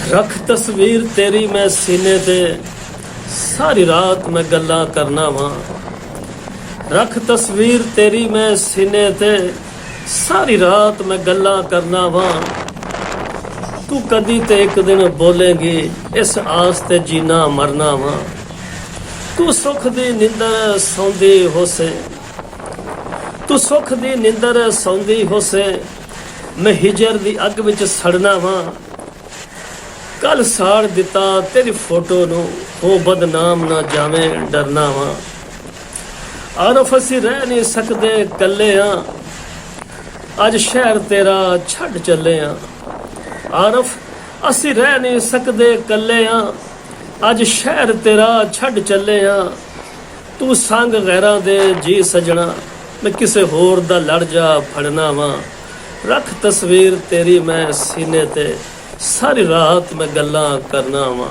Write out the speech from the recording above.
रख तस्वीर तेरी मैं सीने ते सारी रात मैं गल्लां करना वा। रख तस्वीर तेरी मैं सीने ते सारी रात मैं गल्लां करना वा। तू कदी ते एक दिन बोलेगी इस आस ते जीना मरना वा। तू सुख दी निंदर सौंदी होसे, तू सुख दी निंदर सौंदी होसे, मैं हिजर दी अग विच सड़ना वा। कल साड़ दिता तेरी फोटो नू हो बदनाम ना जावें डरना वा। आरफ असी रह नहीं सकदे कल्ले आ, अज शहर तेरा छड़ चले आ। आरफ असी रह नहीं सकदे कल्ले आ, अज शहर तेरा छड़ चले आ। तू संग गैरां दे जी सजना, मैं किसे होर दा लड़ जा फड़ना वा। रख तस्वीर तेरी मैं सीने ते सारी रात मैं गल्लां करना वा।